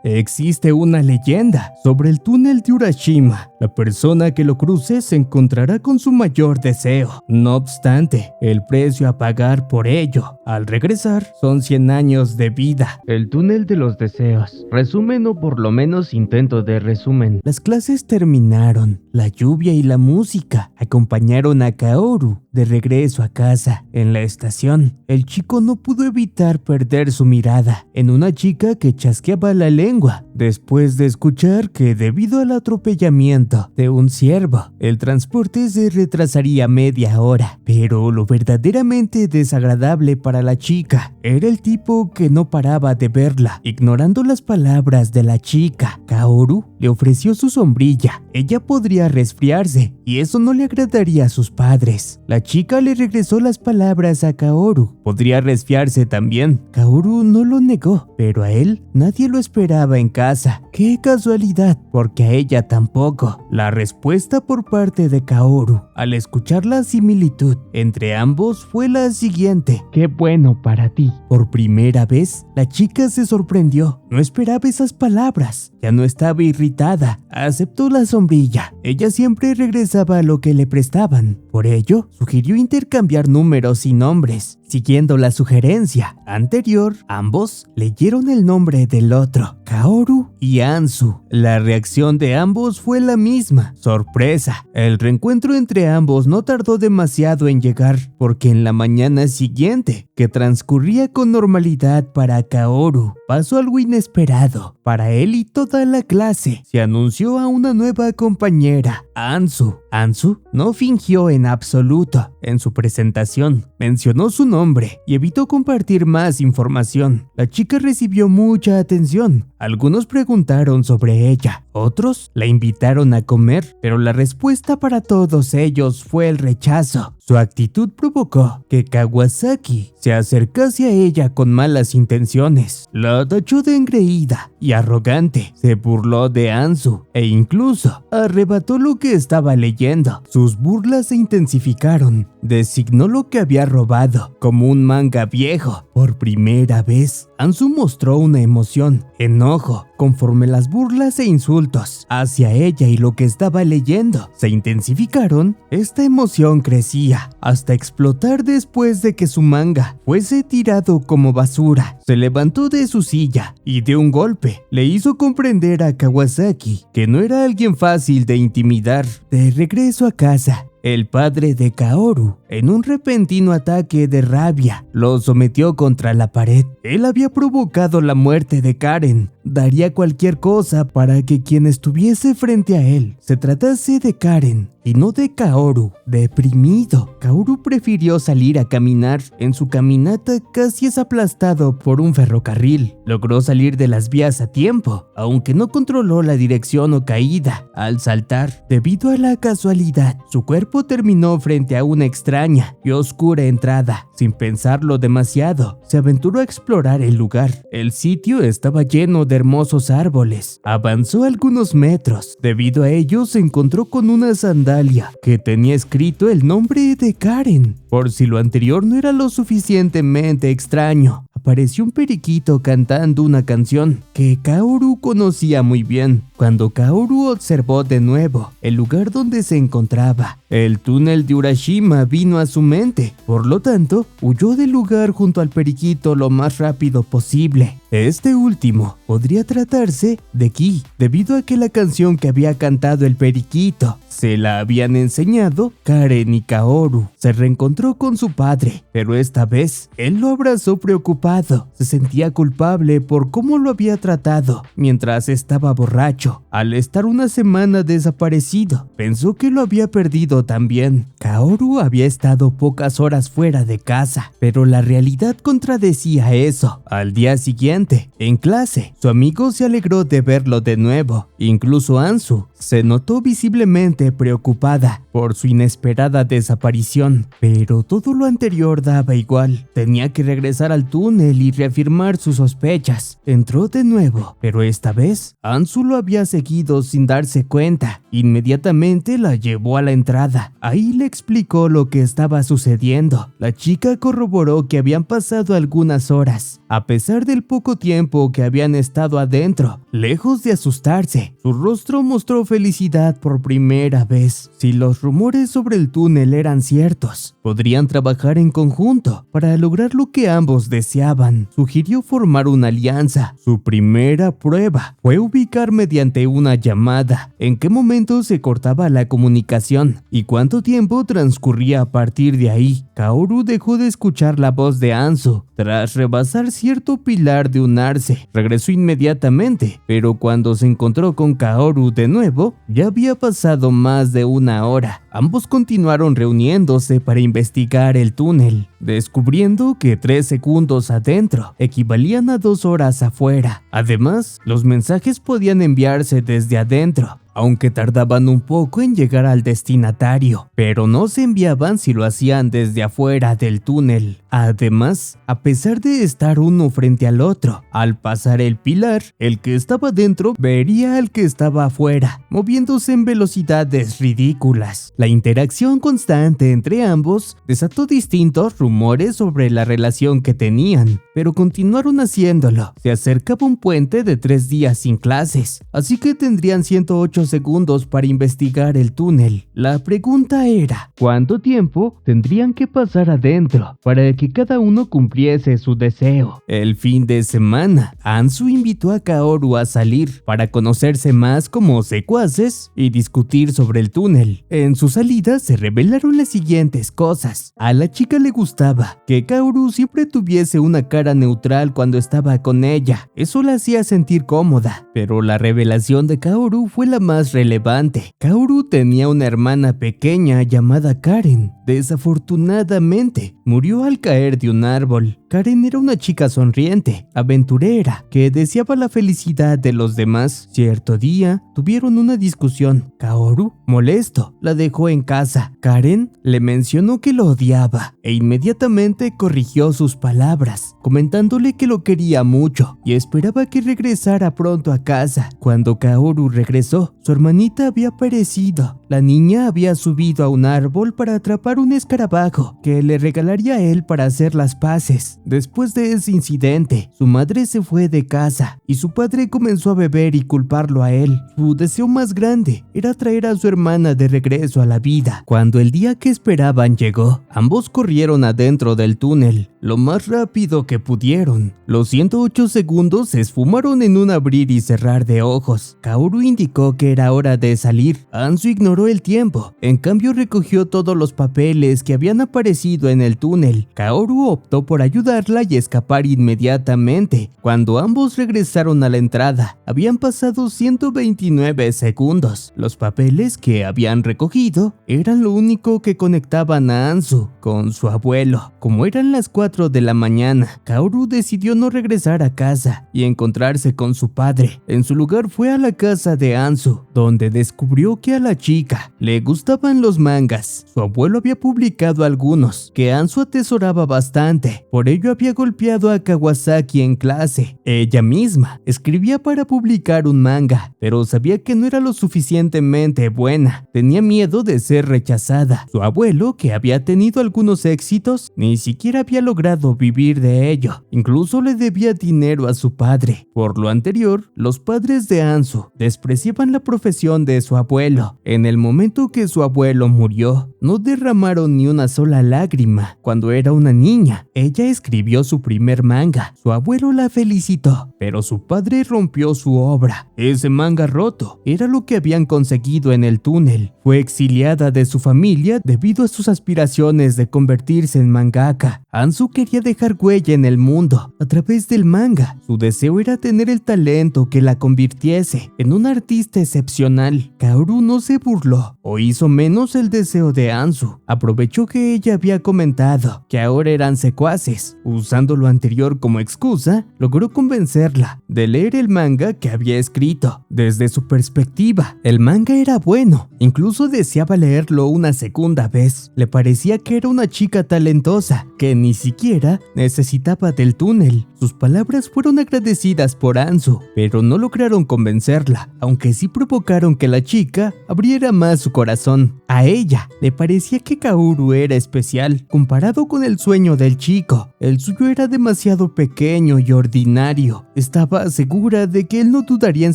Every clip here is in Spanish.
Existe una leyenda sobre el túnel de Urashima. La persona que lo cruce se encontrará con su mayor deseo. No obstante, el precio a pagar por ello, al regresar, son 100 años de vida. El túnel de los deseos. Resumen o por lo menos intento de resumen. Las clases terminaron. La lluvia y la música acompañaron a Kaoru de regreso a casa. En la estación, el chico no pudo evitar perder su mirada en una chica que chasqueaba la lengua después de escuchar que debido al atropellamiento de un ciervo, el transporte se retrasaría media hora. Pero lo verdaderamente desagradable para la chica era el tipo que no paraba de verla. Ignorando las palabras de la chica, Kaoru le ofreció su sombrilla. Ella podría resfriarse y eso no le agradaría a sus padres. La chica le regresó las palabras a Kaoru. Podría resfriarse también. Kaoru no lo negó, pero a él nadie lo esperaba en casa. ¡Qué casualidad! Porque a ella tampoco. La respuesta por parte de Kaoru al escuchar la similitud entre ambos fue la siguiente: ¡Qué bueno para ti! Por primera vez, la chica se sorprendió. No esperaba esas palabras. Ya no estaba irritada. Aceptó la sombrilla. Ella siempre regresaba a lo que le prestaban. Por ello, sugirió intercambiar números y nombres. Siguiendo la sugerencia anterior, ambos leyeron el nombre del otro, Kaoru y Ansu. La reacción de ambos fue la misma: sorpresa. El reencuentro entre ambos no tardó demasiado en llegar, porque en la mañana siguiente, que transcurría con normalidad para Kaoru, pasó algo inesperado. Para él y toda la clase, se anunció a una nueva compañera, Ansu. Ansu no fingió en absoluto. En su presentación, mencionó su nombre y evitó compartir más información. La chica recibió mucha atención. Algunos preguntaron sobre ella, otros la invitaron a comer, pero la respuesta para todos ellos fue el rechazo. Su actitud provocó que Kawasaki se acercase a ella con malas intenciones. La tachó de engreída y arrogante, se burló de Ansu e incluso arrebató lo que estaba leyendo. Sus burlas se intensificaron. Designó lo que había robado como un manga viejo. Por primera vez, Ansu mostró una emoción, enojo, conforme las burlas e insultos hacia ella y lo que estaba leyendo se intensificaron. Esta emoción crecía hasta explotar después de que su manga fuese tirado como basura. Se levantó de su silla y de un golpe le hizo comprender a Kawasaki que no era alguien fácil de intimidar. De regreso a casa, el padre de Kaoru, en un repentino ataque de rabia, lo sometió contra la pared. Él había provocado la muerte de Karen. Daría cualquier cosa para que quien estuviese frente a él se tratase de Karen y no de Kaoru. Deprimido, Kaoru prefirió salir a caminar. En su caminata casi es aplastado por un ferrocarril. Logró salir de las vías a tiempo, aunque no controló la dirección o caída. Al saltar, debido a la casualidad, su cuerpo terminó frente a una extraña y oscura entrada. Sin pensarlo demasiado, se aventuró a explorar el lugar. El sitio estaba lleno de hermosos árboles. Avanzó algunos metros. Debido a ello, se encontró con una sandalia que tenía escrito el nombre de Karen. Por si lo anterior no era lo suficientemente extraño, apareció un periquito cantando una canción que Kaoru conocía muy bien. Cuando Kaoru observó de nuevo el lugar donde se encontraba, el túnel de Urashima vino a su mente. Por lo tanto, huyó del lugar junto al periquito lo más rápido posible. Este último podría tratarse de Ki, debido a que la canción que había cantado el periquito se la habían enseñado Karen y Kaoru. Se reencontró con su padre, pero esta vez él lo abrazó preocupado. Se sentía culpable por cómo lo había tratado mientras estaba borracho. Al estar una semana desaparecido, pensó que lo había perdido también. Kaoru había estado pocas horas fuera de casa, pero la realidad contradecía eso. Al día siguiente, en clase, su amigo se alegró de verlo de nuevo. Incluso Ansu se notó visiblemente preocupada por su inesperada desaparición, pero todo lo anterior daba igual. Tenía que regresar al túnel y reafirmar sus sospechas. Entró de nuevo, pero esta vez Ansu lo había seguido sin darse cuenta. Inmediatamente la llevó a la entrada. Ahí le explicó lo que estaba sucediendo. La chica corroboró que habían pasado algunas horas A pesar del poco tiempo que habían estado adentro, lejos de asustarse, su rostro mostró felicidad por primera vez. Si los rumores sobre el túnel eran ciertos, podrían trabajar en conjunto para lograr lo que ambos deseaban. Sugirió formar una alianza. Su primera prueba fue ubicar mediante una llamada en qué momento se cortaba la comunicación y cuánto tiempo transcurría a partir de ahí. Kaoru dejó de escuchar la voz de Anzu. Tras rebasar cierto pilar de un arce, regresó inmediatamente, pero cuando se encontró con Kaoru de nuevo, ya había pasado más de una hora. Ambos continuaron reuniéndose para investigar el túnel, descubriendo que 3 segundos adentro equivalían a 2 horas afuera. Además, los mensajes podían enviarse desde adentro, aunque tardaban un poco en llegar al destinatario, pero no se enviaban si lo hacían desde afuera del túnel. Además, a pesar de estar uno frente al otro, al pasar el pilar, el que estaba dentro vería al que estaba afuera, moviéndose en velocidades ridículas. La interacción constante entre ambos desató distintos rumores sobre la relación que tenían, pero continuaron haciéndolo. Se acercaba un puente de 3 días sin clases, así que tendrían 108 segundos para investigar el túnel. La pregunta era, ¿cuánto tiempo tendrían que pasar adentro para que cada uno cumpliese su deseo? El fin de semana, Anzu invitó a Kaoru a salir para conocerse más como secuaces y discutir sobre el túnel. En su salida se revelaron las siguientes cosas. A la chica le gustaba que Kaoru siempre tuviese una cara neutral cuando estaba con ella. Eso la hacía sentir cómoda, pero la revelación de Kaoru fue la más relevante. Kaoru tenía una hermana pequeña llamada Karen. Desafortunadamente, murió al caer de un árbol. Karen era una chica sonriente, aventurera, que deseaba la felicidad de los demás. Cierto día, tuvieron una discusión. Kaoru, molesto, la dejó en casa. Karen le mencionó que lo odiaba e inmediatamente corrigió sus palabras, comentándole que lo quería mucho y esperaba que regresara pronto a casa. Cuando Kaoru regresó, su hermanita había aparecido. La niña había subido a un árbol para atrapar un escarabajo que le regalaría a él para hacer las paces. Después de ese incidente, su madre se fue de casa y su padre comenzó a beber y culparlo a él. Su deseo más grande era traer a su hermana de regreso a la vida. Cuando el día que esperaban llegó, ambos corrieron adentro del túnel lo más rápido que pudieron. Los 108 segundos se esfumaron en un abrir y cerrar de ojos. Kaoru indicó que era hora de salir. Anzu ignoró el tiempo. En cambio, recogió todos los papeles que habían aparecido en el túnel. Kaoru optó por ayudarla y escapar inmediatamente. Cuando ambos regresaron a la entrada, habían pasado 129 segundos. Los papeles que habían recogido eran lo único que conectaban a Anzu con su abuelo. Como eran las 4 de la mañana, Kaoru decidió no regresar a casa y encontrarse con su padre. En su lugar fue a la casa de Anzu, donde descubrió que a la chica le gustaban los mangas. Su abuelo había publicado algunos que Anzu atesoraba bastante, por ello había golpeado a Kawasaki en clase. Ella misma escribía para publicar un manga, pero sabía que no era lo suficientemente buena. Tenía miedo de ser rechazada. Su abuelo, que había tenido algunos éxitos, ni siquiera había logrado vivir de ello. Incluso le debía dinero a su padre. Por lo anterior, los padres de Anzu despreciaban la profesión de su abuelo. En el momento que su abuelo murió, no derramaron ni una sola lágrima. Cuando era una niña, ella escribió su primer manga. Su abuelo la felicitó, pero su padre rompió su obra. Ese manga roto era lo que habían conseguido en el túnel. Fue exiliada de su familia debido a sus aspiraciones de convertirse en mangaka. Anzu quería dejar huella en el mundo a través del manga. Su deseo era tener el talento que la convirtiese en un artista excepcional. Kaoru no se burló o hizo menos el deseo de Anzu. Aprovechó que ella había comentado que ahora eran secuaces. Usando lo anterior como excusa, logró convencerla de leer el manga que había escrito. Desde su perspectiva, el manga era bueno. Incluso deseaba leerlo una segunda vez. Le parecía que era una chica talentosa que ni siquiera siquiera necesitaba del túnel. Sus palabras fueron agradecidas por Ansu, pero no lograron convencerla, aunque sí provocaron que la chica abriera más su corazón. A ella le parecía que Kaoru era especial comparado con el sueño del chico. El suyo era demasiado pequeño y ordinario. Estaba segura de que él no dudaría en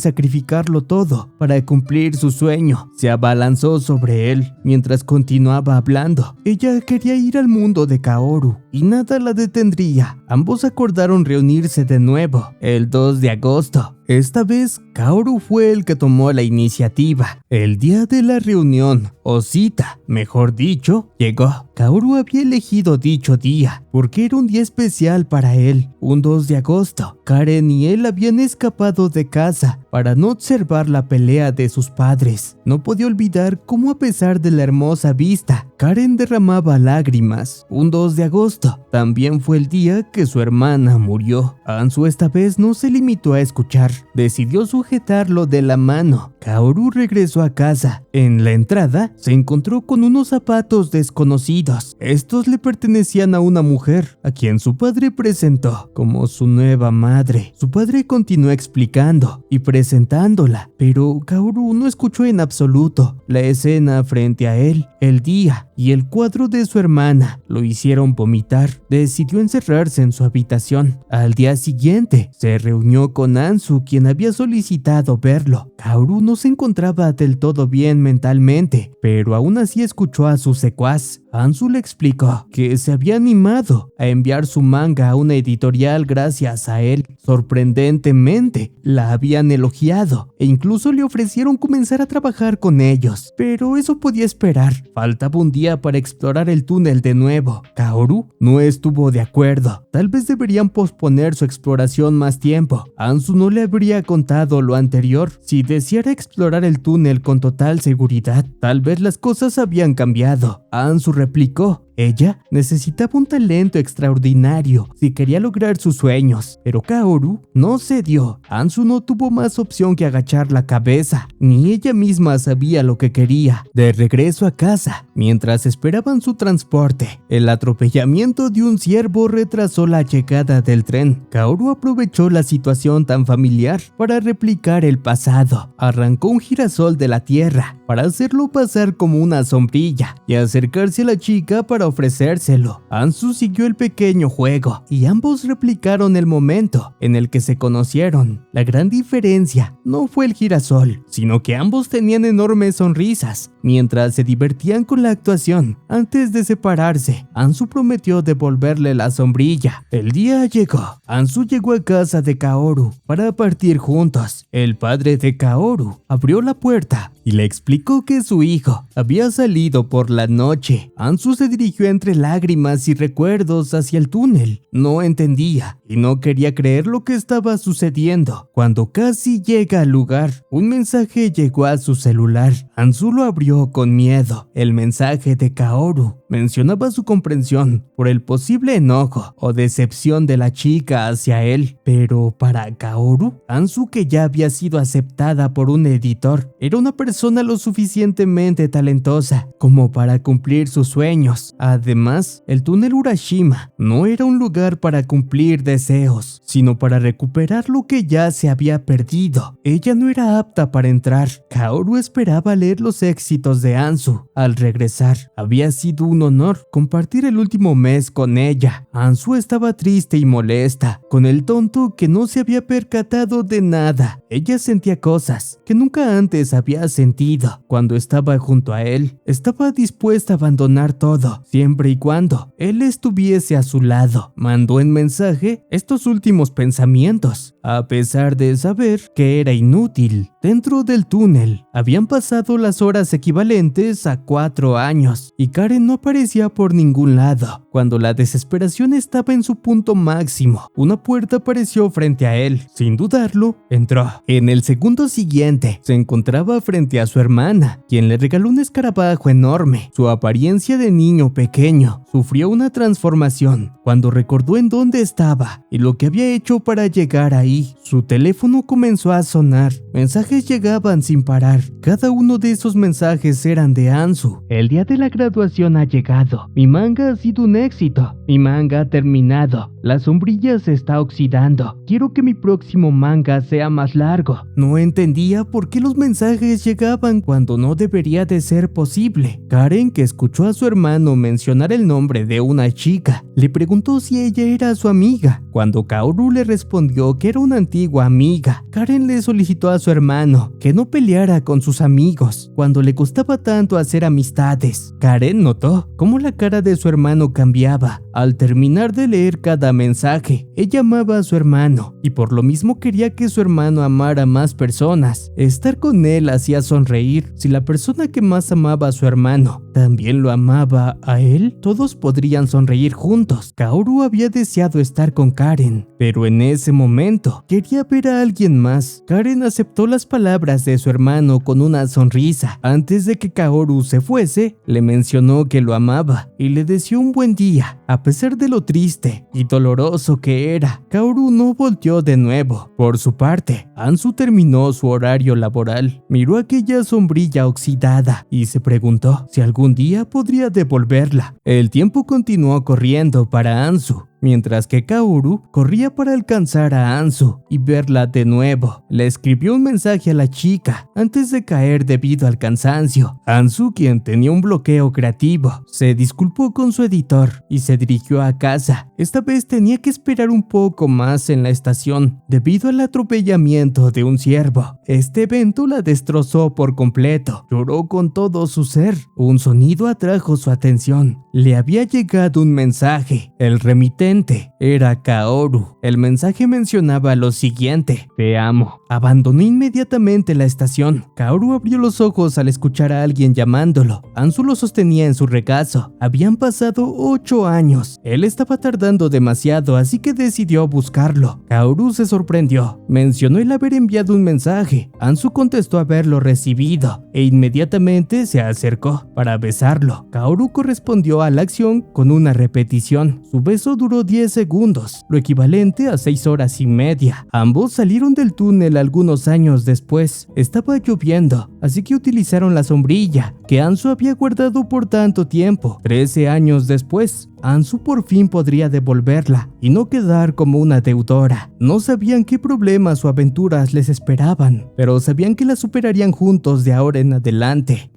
sacrificarlo todo para cumplir su sueño. Se abalanzó sobre él mientras continuaba hablando. Ella quería ir al mundo de Kaoru y nada la detendría. Ambos acordaron reunirse de nuevo el 2 de agosto. Esta vez, Kaoru fue el que tomó la iniciativa. El día de la reunión, o cita, mejor dicho, llegó. Kaoru había elegido dicho día porque era un día especial para él, un 2 de agosto. Karen y él habían escapado de casa para no observar la pelea de sus padres. No podía olvidar cómo, a pesar de la hermosa vista, Karen derramaba lágrimas. Un 2 de agosto también fue el día que su hermana murió. Ansu esta vez no se limitó a escuchar. Decidió sujetarlo de la mano. Kaoru regresó a casa. En la entrada se encontró con unos zapatos desconocidos. Estos le pertenecían a una mujer, a quien su padre presentó como su nueva madre. Su padre continuó explicando y presentándola, pero Kaoru no escuchó en absoluto. La escena frente a él, el día y el cuadro de su hermana lo hicieron vomitar. Decidió encerrarse en su habitación. Al día siguiente se reunió con Ansu, quien había solicitado verlo. Kaoru no se encontraba del todo bien mentalmente, pero aún así escuchó a su secuaz. Ansu le explicó que se había animado a enviar su manga a una editorial gracias a él. Sorprendentemente, la habían elogiado e incluso le ofrecieron comenzar a trabajar con ellos. Pero eso podía esperar. Faltaba un día para explorar el túnel de nuevo. Kaoru no estuvo de acuerdo. Tal vez deberían posponer su exploración más tiempo. Ansu no le habría contado lo anterior. Si deseara explorar el túnel con total seguridad, tal vez las cosas habían cambiado. Ansu replicó. Ella necesitaba un talento extraordinario si quería lograr sus sueños, pero Kaoru no cedió. Ansu no tuvo más opción que agachar la cabeza, ni ella misma sabía lo que quería. De regreso a casa, mientras esperaban su transporte, el atropellamiento de un ciervo retrasó la llegada del tren. Kaoru aprovechó la situación tan familiar para replicar el pasado. Arrancó un girasol de la tierra para hacerlo pasar como una sombrilla y acercarse a la chica para ofrecérselo. Ansu siguió el pequeño juego y ambos replicaron el momento en el que se conocieron. La gran diferencia no fue el girasol, sino que ambos tenían enormes sonrisas mientras se divertían con la actuación. Antes de separarse, Ansu prometió devolverle la sombrilla. El día llegó. Ansu llegó a casa de Kaoru para partir juntos. El padre de Kaoru abrió la puerta y le explicó que su hijo había salido por la noche. Ansu se dirigió entre lágrimas y recuerdos hacia el túnel. No entendía y no quería creer lo que estaba sucediendo. Cuando casi llega al lugar, un mensaje llegó a su celular. Ansu lo abrió con miedo. El mensaje de Kaoru mencionaba su comprensión por el posible enojo o decepción de la chica hacia él. Pero para Kaoru, Ansu, que ya había sido aceptada por un editor, era una persona lo suficientemente talentosa como para cumplir sus sueños. Además, el túnel Urashima no era un lugar para cumplir deseos, sino para recuperar lo que ya se había perdido. Ella no era apta para entrar. Kaoru esperaba leer los éxitos de Ansu. Al regresar, había sido un honor compartir el último mes con ella. Ansu estaba triste y molesta con el tonto que no se había percatado de nada. Ella sentía cosas que nunca antes había sentido. Cuando estaba junto a él, estaba dispuesta a abandonar todo, siempre y cuando él estuviese a su lado. Mandó en mensaje estos últimos pensamientos, a pesar de saber que era inútil. Dentro del túnel, habían pasado las horas equivalentes a 4 años, y Karen no aparecía por ningún lado. Cuando la desesperación estaba en su punto máximo, una puerta apareció frente a él. Sin dudarlo, entró. En el segundo siguiente, se encontraba frente a su hermana, quien le regaló un escarabajo enorme. Su apariencia de niño pequeño sufrió una transformación cuando recordó en dónde estaba y lo que había hecho para llegar ahí. Su teléfono comenzó a sonar. Mensajes llegaban sin parar. Cada uno de esos mensajes eran de Ansu. El día de la graduación ha llegado. Mi manga ha sido un éxito. Mi manga ha terminado. La sombrilla se está oxidando. Quiero que mi próximo manga sea más largo. No entendía por qué los mensajes llegaban cuando no debería de ser posible. Karen, que escuchó a su hermano mencionar el nombre de una chica, le preguntó si ella era su amiga. Cuando Kaoru le respondió que era una antigua amiga, Karen le solicitó a su hermano que no peleara con sus amigos cuando le costaba tanto hacer amistades. Karen notó cómo la cara de su hermano cambiaba al terminar de leer cada mensaje. Ella amaba a su hermano y por lo mismo quería que su hermano amara a más personas. Estar con él hacía sonreír. Si la persona que más amaba a su hermano también lo amaba a él, todos podrían sonreír juntos. Kaoru había deseado estar con Karen, pero en ese momento quería ver a alguien más. Karen aceptó las palabras de su hermano con una sonrisa. Antes de que Kaoru se fuese, le mencionó que lo amaba y le deseó un buen día. A pesar de lo triste y doloroso que era, Kaoru no volteó de nuevo. Por su parte, Anzu terminó su horario laboral, miró aquella sombrilla oxidada y se preguntó si algún día podría devolverla. El tiempo continuó corriendo para Anzu, mientras que Kaoru corría para alcanzar a Anzu y verla de nuevo. Le escribió un mensaje a la chica antes de caer debido al cansancio. Anzu, quien tenía un bloqueo creativo, se disculpó con su editor y se dirigió a casa. Esta vez tenía que esperar un poco más en la estación debido al atropellamiento de un ciervo. Este evento la destrozó por completo. Lloró con todo su ser. Un sonido atrajo su atención. Le había llegado un mensaje. El remitente era Kaoru. El mensaje mencionaba lo siguiente: Te amo. Abandonó inmediatamente la estación. Kaoru abrió los ojos al escuchar a alguien llamándolo. Anzu lo sostenía en su regazo. Habían pasado 8 años. Él estaba tardando demasiado, así que decidió buscarlo. Kaoru se sorprendió. Mencionó el haber enviado un mensaje. Anzu contestó haberlo recibido e inmediatamente se acercó para besarlo. Kaoru correspondió a la acción con una repetición. Su beso duró 10 segundos, lo equivalente a 6 horas y media. Ambos salieron del túnel algunos años después. Estaba lloviendo, así que utilizaron la sombrilla que Anzu había guardado por tanto tiempo. 13 años después, Anzu por fin podría devolverla y no quedar como una deudora. No sabían qué problemas o aventuras les esperaban, pero sabían que las superarían juntos de ahora en adelante.